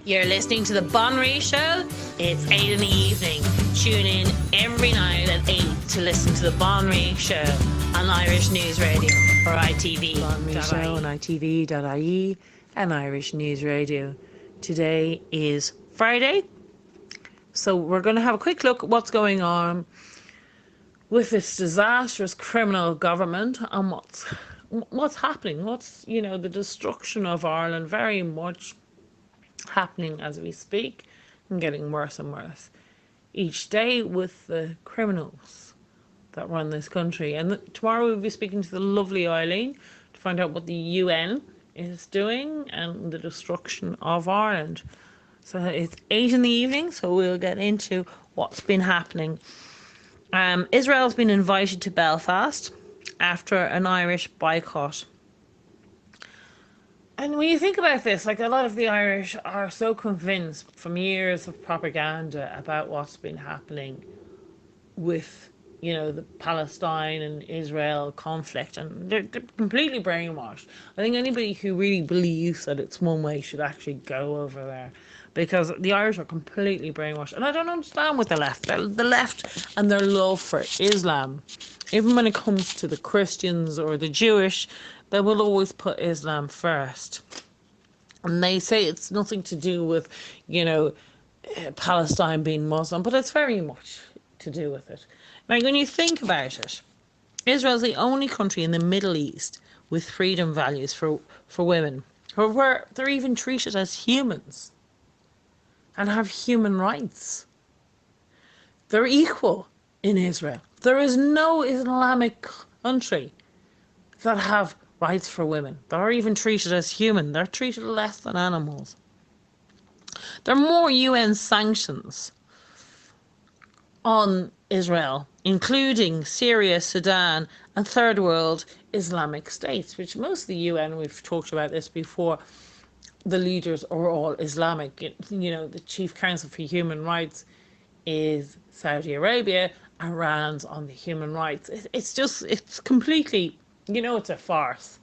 You're listening to The Bon Ree Show. It's 8 in the evening. Tune in every night at 8 to listen to The Bon Ree Show on Irish News Radio or ITV. Bon Ree Show on ITV.ie and Irish News Radio. Today is Friday, so we're going to have a quick look at what's going on with this disastrous criminal government and what's happening. What's, the destruction of Ireland very much happening as we speak and getting worse and worse each day with the criminals that run this country. And tomorrow we'll be speaking to the lovely Eileen to find out what the UN is doing and the destruction of Ireland. So it's 8 in the evening, so we'll get into what's been happening. Israel's been invited to Belfast after an Irish boycott. And when you think about this, like, a lot of the Irish are so convinced from years of propaganda about what's been happening with, the Palestine and Israel conflict, and they're completely brainwashed. I think anybody who really believes that it's one way should actually go over there, because the Irish are completely brainwashed. And I don't understand with the left. The left and their love for Islam, even when it comes to the Christians or the Jewish, they will always put Islam first. And they say it's nothing to do with, Palestine being Muslim, but it's very much to do with it. Like, when you think about it, Israel's the only country in the Middle East with freedom values for women, where they're even treated as humans and have human rights. They're equal in Israel. There is no Islamic country that have rights for women. They're even treated as human. They're treated less than animals. There are more UN sanctions on Israel, including Syria, Sudan, and third world Islamic states, which most of the UN, we've talked about this before, the leaders are all Islamic. The Chief Council for Human Rights is Saudi Arabia. Iran's on the human rights. It's completely, it's a farce.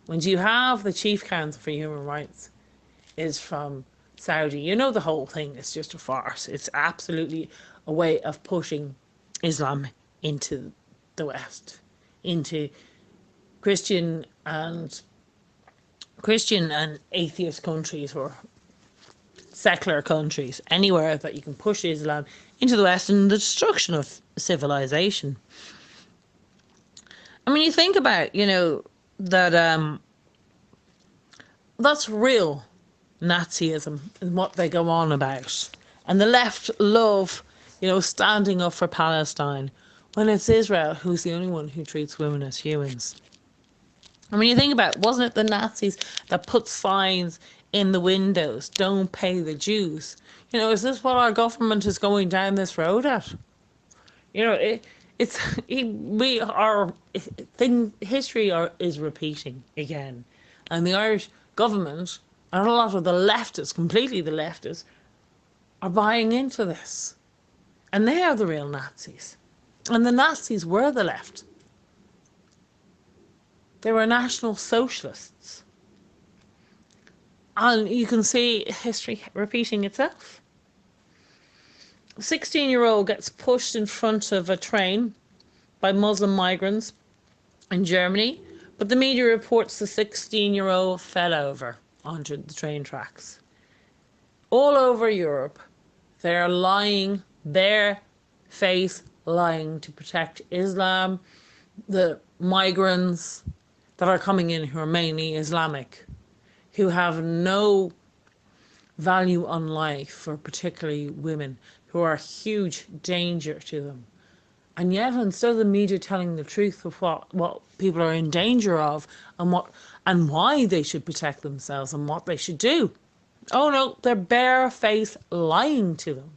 When you have the Chief Council for Human Rights is from Saudi, the whole thing is just a farce. It's absolutely a way of pushing Islam into the West, into Christian and atheist countries or secular countries, anywhere that you can push Islam into the West, and the destruction of civilization. I mean, you think about, that that's real Nazism and what they go on about. And the left love, standing up for Palestine, when it's Israel who's the only one who treats women as humans. And when you think about it, wasn't it the Nazis that put signs in the windows, "Don't pay the Jews"? Is this what our government is going down this road at? History is repeating again. And the Irish government, and a lot of the leftists, completely the leftists, are buying into this. And they are the real Nazis. And the Nazis were the left. They were National Socialists. And you can see history repeating itself. A 16-year-old gets pushed in front of a train by Muslim migrants in Germany, but the media reports the 16-year-old fell over onto the train tracks. All over Europe, they're lying, bare face lying to protect Islam, the migrants that are coming in who are mainly Islamic, who have no value on life, for particularly women, who are a huge danger to them. And yet, instead of the media telling the truth of what people are in danger of and why they should protect themselves and what they should do, oh no, they're bare-faced lying to them.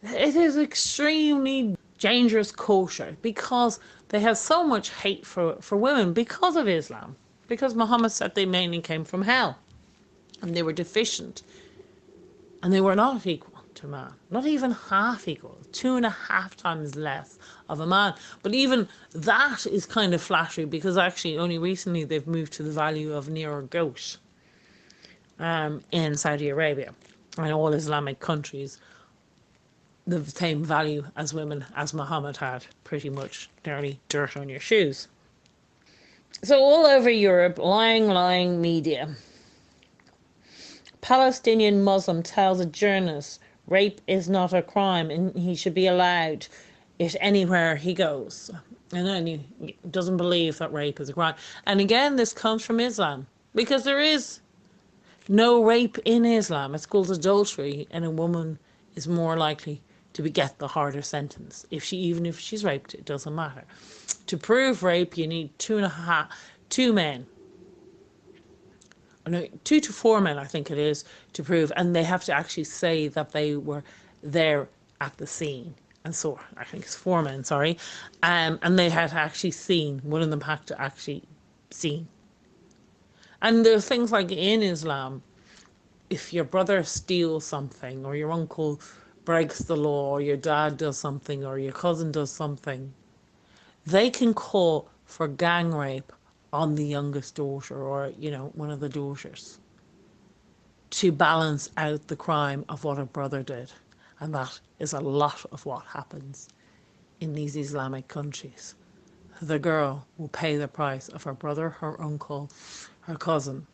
It is extremely dangerous culture because they have so much hate for women because of Islam. Because Muhammad said they mainly came from hell and they were deficient and they were not equal to man, not even half equal, 2.5 times less of a man. But even that is kind of flattery, because actually only recently they've moved to the value of near a goat. in Saudi Arabia and all Islamic countries the same value as women as Muhammad had, pretty much nearly dirt on your shoes. So all over Europe, lying media. Palestinian Muslim tells a journalist rape is not a crime and he should be allowed it anywhere he goes. And then he doesn't believe that rape is a crime. And again, this comes from Islam because there is no rape in Islam. It's called adultery, and a woman is more likely to get the harder sentence. Even if she's raped, it doesn't matter. To prove rape, you need two men. No, 2 to 4 men, I think it is, to prove, and they have to actually say that they were there at the scene. And so, I think it's 4 men, sorry. And they had actually seen, one of them had to actually seen. And there's things like in Islam, if your brother steals something, or your uncle breaks the law, or your dad does something, or your cousin does something, they can call for gang rape on the youngest daughter, or, one of the daughters, to balance out the crime of what a brother did. And that is a lot of what happens in these Islamic countries. The girl will pay the price of her brother, her uncle, her cousin.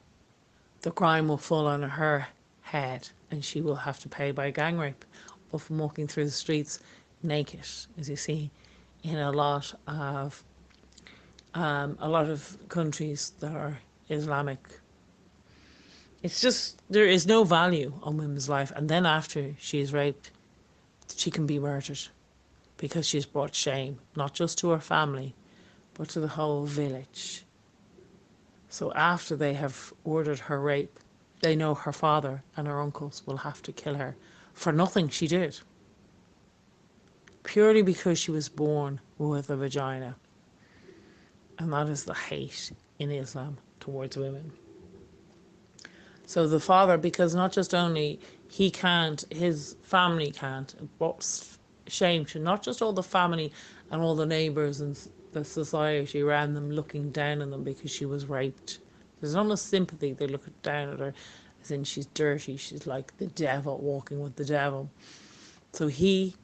The crime will fall on her head, and she will have to pay by gang rape, or from walking through the streets naked, as you see in a lot of countries that are Islamic. It's just, there is no value on women's life. And then after she is raped, she can be murdered because she's brought shame, not just to her family, but to the whole village. So after they have ordered her rape, they know her father and her uncles will have to kill her for nothing she did, purely because she was born with a vagina. And that is the hate in Islam towards women. So the father, because not just only he can't, his family can't, it brought shame to not just all the family and all the neighbours and the society around them looking down on them because she was raped. There's not a sympathy. They look down at her as in she's dirty. She's like the devil, walking with the devil. So he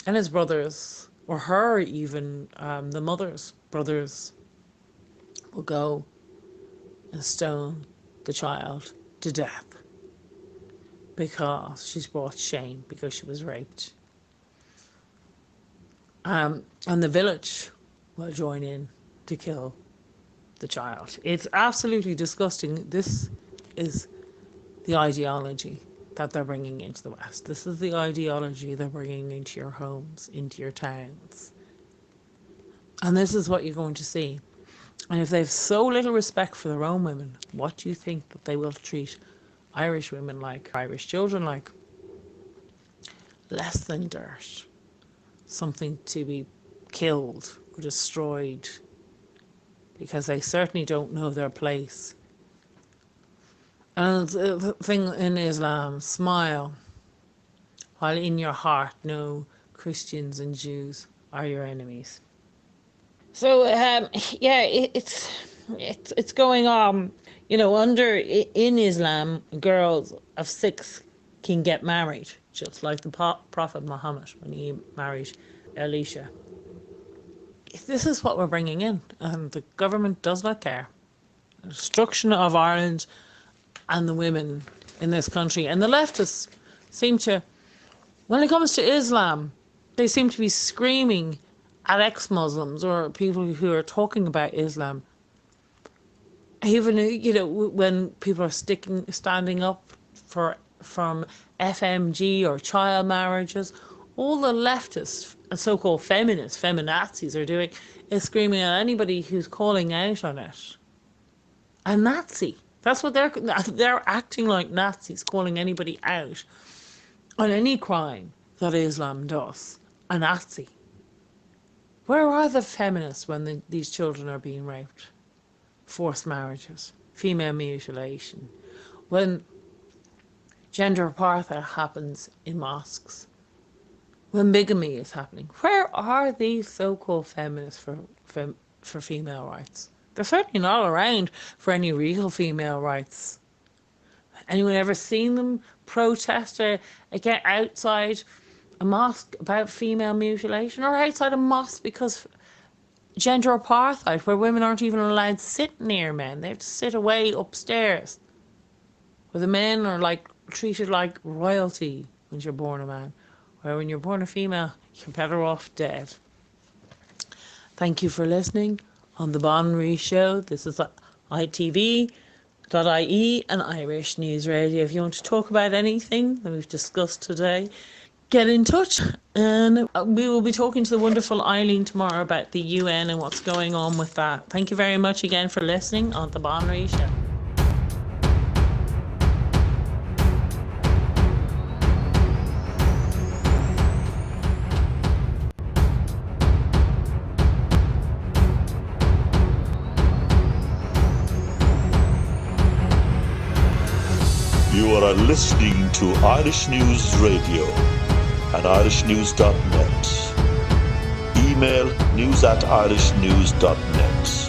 and his brothers, or her even, the mother's brothers, will go and stone the child to death because she's brought shame because she was raped. And the village will join in to kill the child. It's absolutely disgusting. This is the ideology that they're bringing into the West. This is the ideology they're bringing into your homes, into your towns. And this is what you're going to see. And if they have so little respect for their own women, what do you think that they will treat Irish women like, Irish children like? Less than dirt. Something to be killed or destroyed, because they certainly don't know their place. And the thing in Islam, smile, while in your heart know Christians and Jews are your enemies. So it's going on. In Islam, girls of 6 can get married, just like the Prophet Muhammad when he married Elisha. This is what we're bringing in, and the government does not care. The destruction of Ireland and the women in this country. And the leftists seem to, when it comes to Islam, they seem to be screaming at ex-Muslims or people who are talking about Islam. Even, when people are standing up from FMG or child marriages, all the leftists and so-called feminists, feminazis are doing is screaming at anybody who's calling out on it. A Nazi. That's what they're acting like Nazis, calling anybody out on any crime that Islam does. A Nazi. Where are the feminists when these children are being raped? Forced marriages, female mutilation, when gender apartheid happens in mosques, when bigamy is happening. Where are these so-called feminists for female rights? They're certainly not around for any real female rights. Anyone ever seen them protest or get outside a mosque about female mutilation, or outside a mosque because gender apartheid, where women aren't even allowed to sit near men? They have to sit away upstairs, where the men are like treated like royalty when you're born a man, where when you're born a female, you're better off dead. Thank you for listening on The Bon Marie Show. This is ITV.ie and Irish News Radio. If you want to talk about anything that we've discussed today, get in touch. And we will be talking to the wonderful Eileen tomorrow about the UN and what's going on with that. Thank you very much again for listening on The Bon Marie Show. You are listening to Irish News Radio at irishnews.net. Email news@irishnews.net.